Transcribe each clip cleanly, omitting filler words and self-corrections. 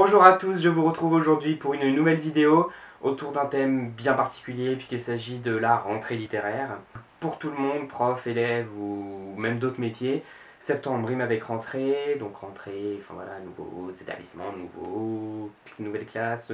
Bonjour à tous, je vous retrouve aujourd'hui pour une nouvelle vidéo autour d'un thème bien particulier puisqu'il s'agit de la rentrée littéraire. Pour tout le monde, prof, élève ou même d'autres métiers, septembre rime avec rentrée, donc rentrée, enfin voilà, nouveaux établissements, nouvelles classes,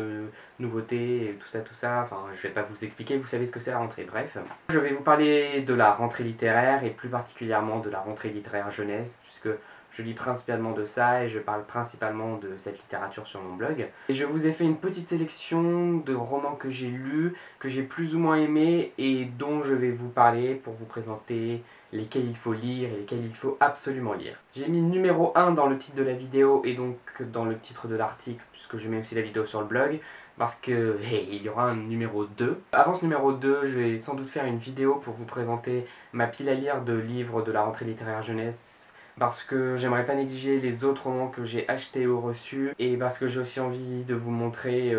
nouveautés, tout ça, enfin je vais pas vous expliquer, vous savez ce que c'est la rentrée, bref. Je vais vous parler de la rentrée littéraire et plus particulièrement de la rentrée littéraire jeunesse puisque je lis principalement de ça et je parle principalement de cette littérature sur mon blog. Et je vous ai fait une petite sélection de romans que j'ai lus, que j'ai plus ou moins aimés et dont je vais vous parler pour vous présenter lesquels il faut lire et lesquels il faut absolument lire. J'ai mis numéro 1 dans le titre de la vidéo et donc dans le titre de l'article puisque je mets aussi la vidéo sur le blog parce que il y aura un numéro 2. Avant ce numéro 2, je vais sans doute faire une vidéo pour vous présenter ma pile à lire de livres de la rentrée littéraire jeunesse parce que j'aimerais pas négliger les autres romans que j'ai achetés ou reçus et parce que j'ai aussi envie de vous montrer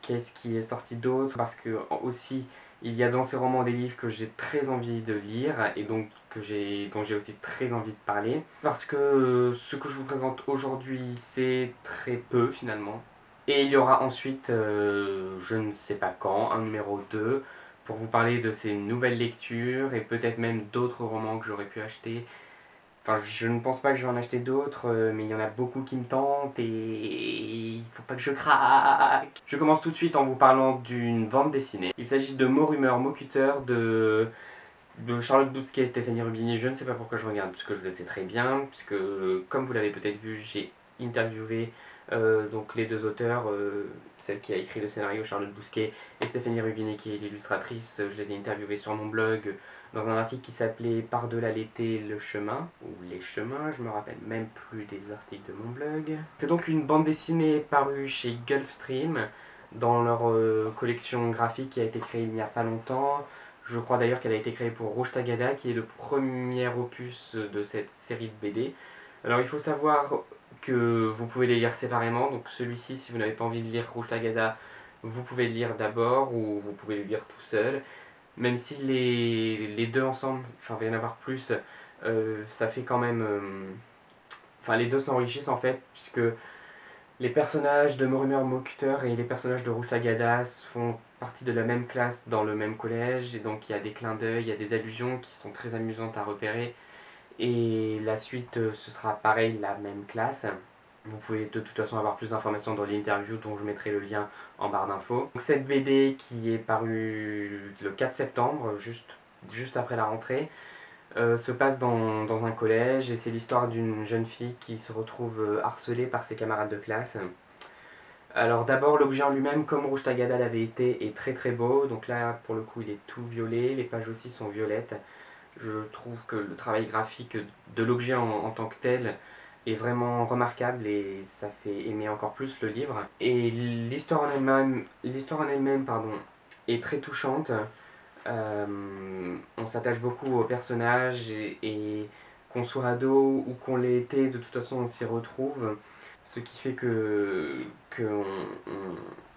qu'est-ce qui est sorti d'autre parce que aussi il y a dans ces romans des livres que j'ai très envie de lire et donc dont j'ai aussi très envie de parler parce que ce que je vous présente aujourd'hui c'est très peu finalement et il y aura ensuite je ne sais pas quand un numéro 2 pour vous parler de ces nouvelles lectures et peut-être même d'autres romans que j'aurais pu acheter. Enfin, je ne pense pas que je vais en acheter d'autres, mais il y en a beaucoup qui me tentent et il faut pas que je craque. Je commence tout de suite en vous parlant d'une bande dessinée. Il s'agit de Mots Rumeurs, Mots Cutters de Charlotte Bousquet et Stéphanie Rubini. Je ne sais pas pourquoi je regarde, puisque je le sais très bien, puisque comme vous l'avez peut-être vu, j'ai interviewé donc les deux auteurs, celle qui a écrit le scénario, Charlotte Bousquet, et Stéphanie Rubini qui est l'illustratrice. Je les ai interviewés sur mon blog dans un article qui s'appelait Par-delà l'été, le chemin, ou les chemins, je me rappelle même plus des articles de mon blog. C'est donc une bande dessinée parue chez Gulfstream, dans leur collection graphique qui a été créée il n'y a pas longtemps. Je crois d'ailleurs qu'elle a été créée pour Rouge Tagada, qui est le premier opus de cette série de BD. Alors il faut savoir que vous pouvez les lire séparément, donc celui-ci, si vous n'avez pas envie de lire Rouge Tagada, vous pouvez le lire d'abord, ou vous pouvez le lire tout seul. Même si les deux ensemble, enfin il va y en avoir plus, ça fait quand même... Enfin les deux s'enrichissent en fait, puisque les personnages de Mortimer Mokuter et les personnages de Rouge Tagada font partie de la même classe dans le même collège, et donc il y a des clins d'œil, il y a des allusions qui sont très amusantes à repérer, et la suite ce sera pareil, la même classe. Vous pouvez de toute façon avoir plus d'informations dans l'interview dont je mettrai le lien en barre d'infos. Cette BD qui est parue le 4 septembre, juste après la rentrée, se passe dans un collège et c'est l'histoire d'une jeune fille qui se retrouve harcelée par ses camarades de classe. Alors d'abord l'objet en lui-même, comme Rouge Tagada l'avait été, est très très beau. Donc là pour le coup il est tout violet, les pages aussi sont violettes. Je trouve que le travail graphique de l'objet en tant que tel est vraiment remarquable et ça fait aimer encore plus le livre. Et l'histoire en elle-même pardon, est très touchante. On s'attache beaucoup aux personnages et qu'on soit ado ou qu'on l'ait été, de toute façon on s'y retrouve. Ce qui fait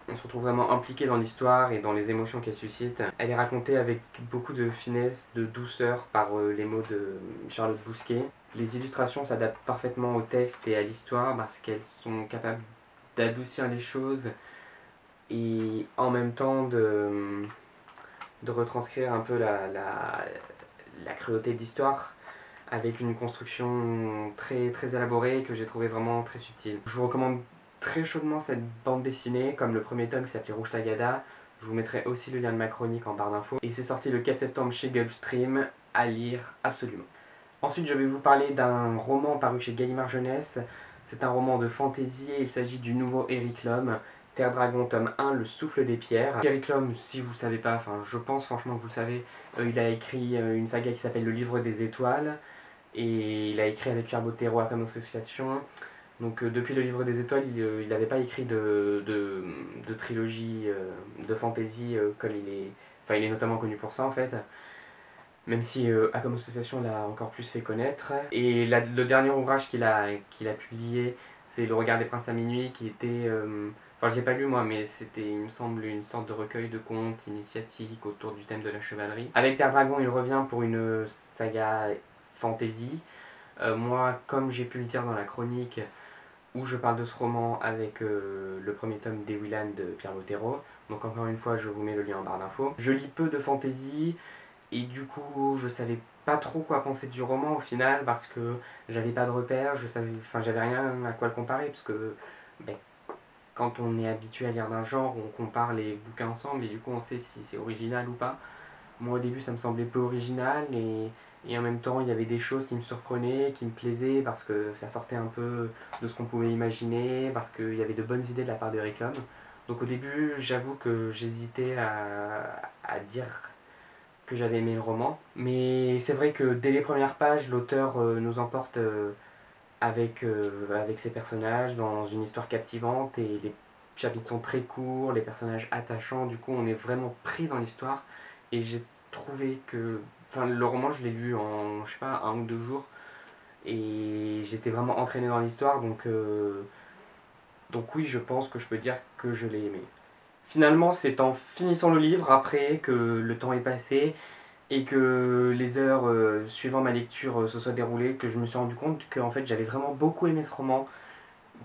on se retrouve vraiment impliqué dans l'histoire et dans les émotions qu'elle suscite. Elle est racontée avec beaucoup de finesse, de douceur par les mots de Charlotte Bousquet. Les illustrations s'adaptent parfaitement au texte et à l'histoire parce qu'elles sont capables d'adoucir les choses et en même temps de retranscrire un peu la cruauté de l'histoire avec une construction très, très élaborée que j'ai trouvé vraiment très subtile. Je vous recommande très chaudement cette bande dessinée, comme le premier tome qui s'appelait Rouge Tagada. Je vous mettrai aussi le lien de ma chronique en barre d'infos. Et c'est sorti le 4 septembre chez Gulfstream, à lire absolument. Ensuite, je vais vous parler d'un roman paru chez Gallimard Jeunesse. C'est un roman de fantasy et il s'agit du nouveau Eric Lhomme. Terre Dragon, tome 1, Le Souffle des Pierres. Eric Lhomme, si vous ne savez pas, enfin je pense franchement que vous savez, il a écrit une saga qui s'appelle Le Livre des Étoiles. Et il a écrit avec Pierre Bottero comme association. Donc depuis le Livre des Étoiles, il n'avait pas écrit de trilogie de fantasy comme il est... Enfin, il est notamment connu pour ça en fait. Même si Acom Association l'a encore plus fait connaître. Et le dernier ouvrage qu'il a publié, c'est Le Regard des Princes à minuit, qui était... Enfin, je l'ai pas lu moi, mais c'était, il me semble, une sorte de recueil de contes initiatiques autour du thème de la chevalerie. Avec Terre Dragon, il revient pour une saga fantasy. Moi, comme j'ai pu le dire dans la chronique, où je parle de ce roman avec le premier tome des Willan de Pierre Bottero. Donc encore une fois, je vous mets le lien en barre d'infos. Je lis peu de fantasy et du coup, je savais pas trop quoi penser du roman au final parce que j'avais pas de repères, j'avais rien à quoi le comparer parce que ben, quand on est habitué à lire d'un genre, on compare les bouquins ensemble et du coup on sait si c'est original ou pas. Moi au début ça me semblait peu original et en même temps il y avait des choses qui me surprenaient, qui me plaisaient parce que ça sortait un peu de ce qu'on pouvait imaginer, parce qu'il y avait de bonnes idées de la part de Rick Lum. Donc au début j'avoue que j'hésitais à dire que j'avais aimé le roman. Mais c'est vrai que dès les premières pages, l'auteur nous emporte avec ses personnages dans une histoire captivante et les chapitres sont très courts, les personnages attachants, du coup on est vraiment pris dans l'histoire et j'ai trouvé que... Enfin le roman je l'ai lu en je sais pas 1 ou 2 jours et j'étais vraiment entraîné dans l'histoire donc oui je pense que je peux dire que je l'ai aimé. Finalement c'est en finissant le livre après que le temps est passé et que les heures suivant ma lecture se soient déroulées, que je me suis rendu compte que en fait, j'avais vraiment beaucoup aimé ce roman,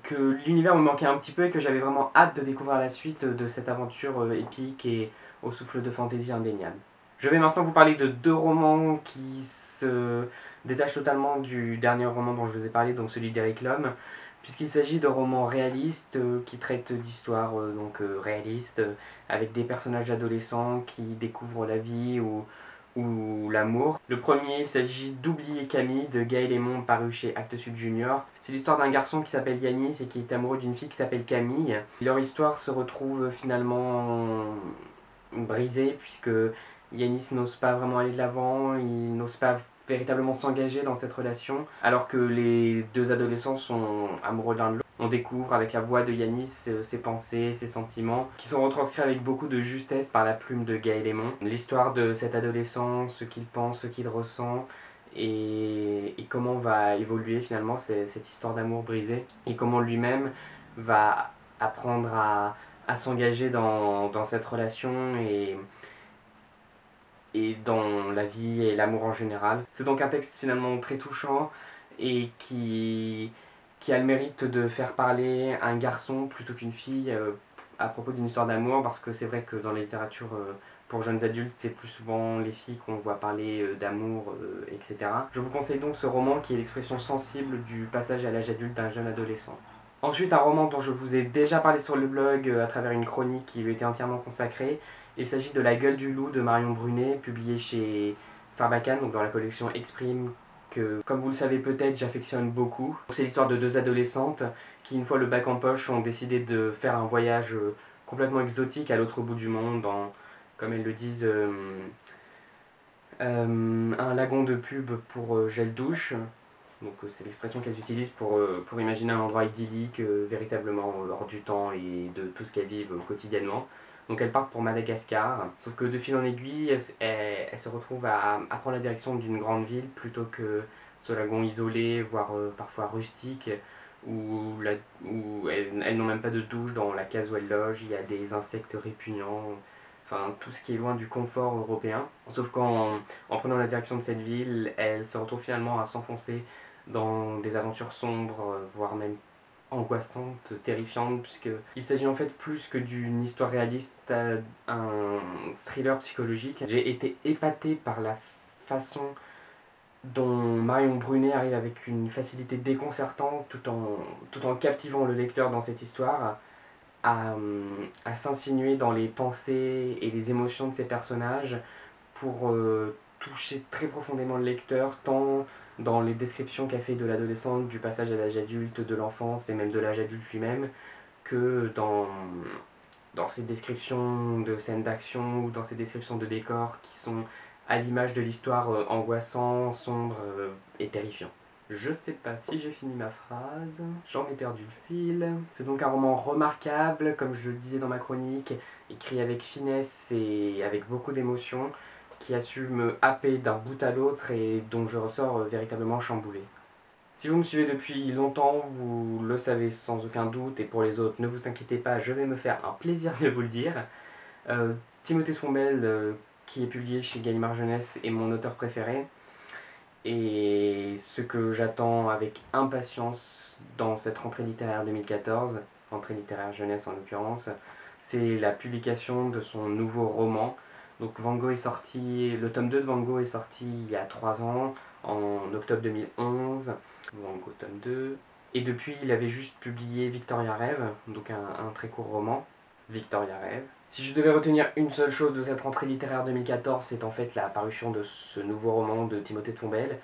que l'univers me manquait un petit peu et que j'avais vraiment hâte de découvrir la suite de cette aventure épique et au souffle de fantaisie indéniable. Je vais maintenant vous parler de 2 romans qui se détachent totalement du dernier roman dont je vous ai parlé, donc celui d'Eric Lum, puisqu'il s'agit de romans réalistes qui traitent d'histoires réalistes, avec des personnages adolescents qui découvrent la vie ou l'amour. Le premier, il s'agit d'Oublier Camille de Gaël Aymon, paru chez Actes Sud Junior. C'est l'histoire d'un garçon qui s'appelle Yanis et qui est amoureux d'une fille qui s'appelle Camille. Leur histoire se retrouve finalement brisée puisque Yanis n'ose pas vraiment aller de l'avant, il n'ose pas véritablement s'engager dans cette relation, alors que les 2 adolescents sont amoureux l'un de l'autre. On découvre avec la voix de Yanis ses pensées, ses sentiments, qui sont retranscrits avec beaucoup de justesse par la plume de Gaël Aymon. L'histoire de cet adolescent, ce qu'il pense, ce qu'il ressent, et comment va évoluer finalement cette histoire d'amour brisée, et comment lui-même va apprendre à s'engager dans cette relation et dans la vie et l'amour en général. C'est donc un texte finalement très touchant et qui a le mérite de faire parler un garçon plutôt qu'une fille à propos d'une histoire d'amour, parce que c'est vrai que dans la littérature pour jeunes adultes, c'est plus souvent les filles qu'on voit parler d'amour, etc. Je vous conseille donc ce roman qui est l'expression sensible du passage à l'âge adulte d'un jeune adolescent. Ensuite, un roman dont je vous ai déjà parlé sur le blog à travers une chronique qui lui était entièrement consacrée. Il s'agit de La Gueule du Loup de Marion Brunet, publié chez Sarbacane, donc dans la collection Exprime, que, comme vous le savez peut-être, j'affectionne beaucoup. C'est l'histoire de 2 adolescentes qui, une fois le bac en poche, ont décidé de faire un voyage complètement exotique à l'autre bout du monde, dans, comme elles le disent, un lagon de pub pour gel douche. Donc c'est l'expression qu'elles utilisent pour imaginer un endroit idyllique, véritablement hors du temps et de tout ce qu'elles vivent quotidiennement. Donc elles partent pour Madagascar, sauf que de fil en aiguille, elles se retrouvent à prendre la direction d'une grande ville plutôt que ce lagon isolé, voire parfois rustique, où, où elles n'ont même pas de douche dans la case où elles logent, il y a des insectes répugnants, enfin tout ce qui est loin du confort européen. Sauf qu'en prenant la direction de cette ville, elles se retrouvent finalement à s'enfoncer dans des aventures sombres, voire même angoissantes, terrifiantes, puisqu'il s'agit en fait plus que d'une histoire réaliste, un thriller psychologique. J'ai été épaté par la façon dont Marion Brunet arrive avec une facilité déconcertante tout en captivant le lecteur dans cette histoire à, à s'insinuer dans les pensées et les émotions de ses personnages pour toucher très profondément le lecteur, tant dans les descriptions qu'a fait de l'adolescente, du passage à l'âge adulte, de l'enfance et même de l'âge adulte lui-même, que dans ces descriptions de scènes d'action ou dans ces descriptions de décors qui sont à l'image de l'histoire angoissant, sombre et terrifiant. Je sais pas si j'ai fini ma phrase, j'en ai perdu le fil. C'est donc un roman remarquable, comme je le disais dans ma chronique, écrit avec finesse et avec beaucoup d'émotion, qui a su me happer d'un bout à l'autre et dont je ressors véritablement chamboulé. Si vous me suivez depuis longtemps, vous le savez sans aucun doute, et pour les autres, ne vous inquiétez pas, je vais me faire un plaisir de vous le dire. Timothée Fombelle, qui est publié chez Gallimard Jeunesse, est mon auteur préféré. Et ce que j'attends avec impatience dans cette rentrée littéraire 2014, rentrée littéraire jeunesse en l'occurrence, c'est la publication de son nouveau roman. Donc Van Gogh est sorti, le tome 2 de Van Gogh est sorti il y a 3 ans, en octobre 2011, Van Gogh tome 2. Et depuis, il avait juste publié Victoria Rêve, donc un très court roman, Victoria Rêve. Si je devais retenir une seule chose de cette rentrée littéraire 2014, c'est en fait la parution de ce nouveau roman de Timothée de Fombelle,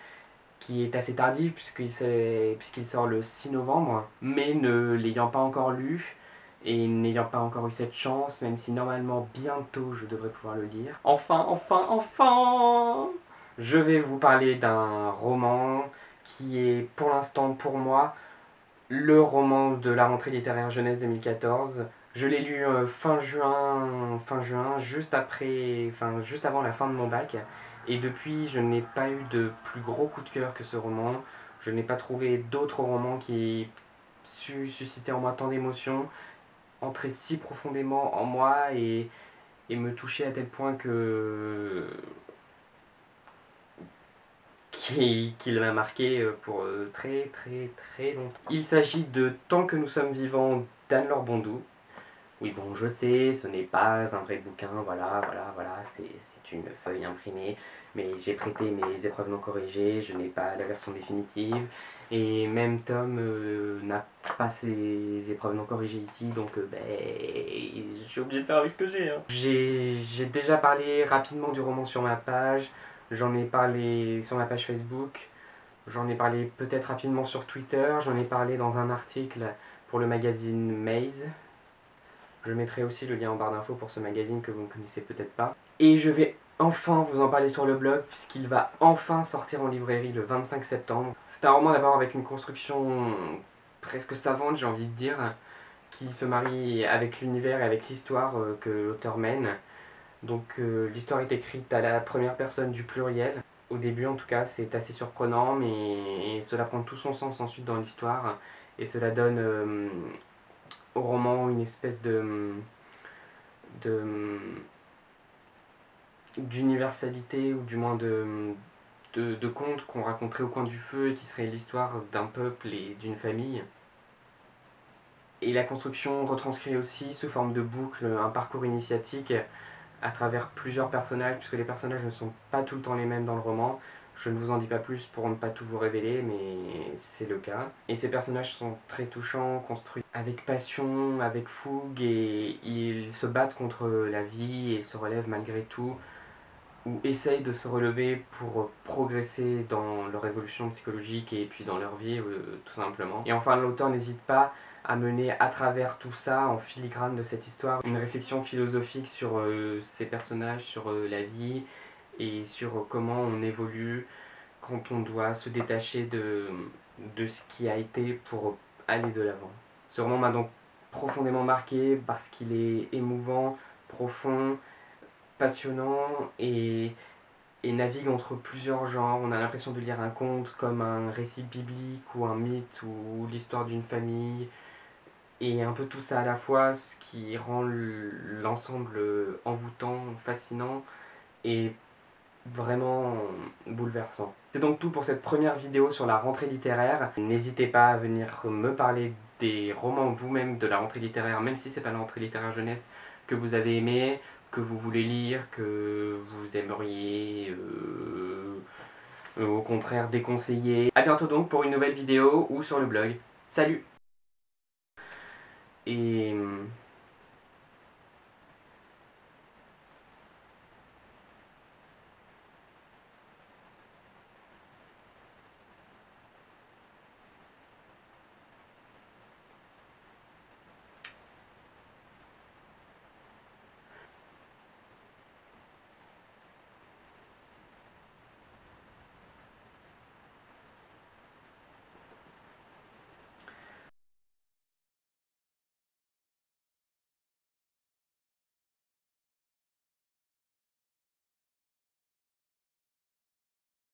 qui est assez tardif puisqu'il sort le 6 novembre, mais ne l'ayant pas encore lu et n'ayant pas encore eu cette chance, même si normalement bientôt je devrais pouvoir le lire. Enfin, je vais vous parler d'un roman qui est pour l'instant pour moi le roman de la rentrée littéraire jeunesse 2014. Je l'ai lu fin juin, juste avant la fin de mon bac. Et depuis, je n'ai pas eu de plus gros coup de cœur que ce roman. Je n'ai pas trouvé d'autres romans qui aient su susciter en moi tant d'émotions, entrer si profondément en moi et me toucher à tel point qu'il m'a marqué pour très longtemps. Il s'agit de Tant que nous sommes vivants d'Anne-Laure Bondou. Oui, bon, je sais, ce n'est pas un vrai bouquin, voilà, c'est une feuille imprimée, mais j'ai prêté mes épreuves non corrigées, je n'ai pas la version définitive, et même Tom n'a pas ses épreuves non corrigées ici, donc je suis obligé de faire avec ce que j'ai. Hein. J'ai déjà parlé rapidement du roman sur ma page, j'en ai parlé sur ma page Facebook, j'en ai parlé peut-être rapidement sur Twitter, j'en ai parlé dans un article pour le magazine Maze. Je mettrai aussi le lien en barre d'infos pour ce magazine que vous ne connaissez peut-être pas. Et je vais enfin vous en parler sur le blog puisqu'il va enfin sortir en librairie le 25 septembre. C'est un roman d'abord avec une construction presque savante, j'ai envie de dire, qui se marie avec l'univers et avec l'histoire que l'auteur mène. Donc l'histoire est écrite à la première personne du pluriel. Au début en tout cas c'est assez surprenant, mais cela prend tout son sens ensuite dans l'histoire et cela donne au roman une espèce de d'universalité ou du moins de contes qu'on raconterait au coin du feu et qui serait l'histoire d'un peuple et d'une famille. Et la construction retranscrit aussi sous forme de boucle un parcours initiatique à travers plusieurs personnages, puisque les personnages ne sont pas tout le temps les mêmes dans le roman. Je ne vous en dis pas plus pour ne pas tout vous révéler, mais c'est le cas. Et ces personnages sont très touchants, construits avec passion, avec fougue, et ils se battent contre la vie et se relèvent malgré tout, ou essayent de se relever pour progresser dans leur évolution psychologique et puis dans leur vie, tout simplement. Et enfin, l'auteur n'hésite pas à mener à travers tout ça, en filigrane de cette histoire, une réflexion philosophique sur ces personnages, sur la vie et sur comment on évolue quand on doit se détacher de ce qui a été pour aller de l'avant. Ce roman m'a donc profondément marqué parce qu'il est émouvant, profond, passionnant et navigue entre plusieurs genres. On a l'impression de lire un conte comme un récit biblique ou un mythe ou l'histoire d'une famille et un peu tout ça à la fois, ce qui rend l'ensemble envoûtant, fascinant et vraiment bouleversant. C'est donc tout pour cette première vidéo sur la rentrée littéraire. N'hésitez pas à venir me parler des romans vous-même de la rentrée littéraire, même si c'est pas la rentrée littéraire jeunesse, que vous avez aimé, que vous voulez lire, que vous aimeriez au contraire déconseiller. A bientôt donc pour une nouvelle vidéo ou sur le blog. Salut! Et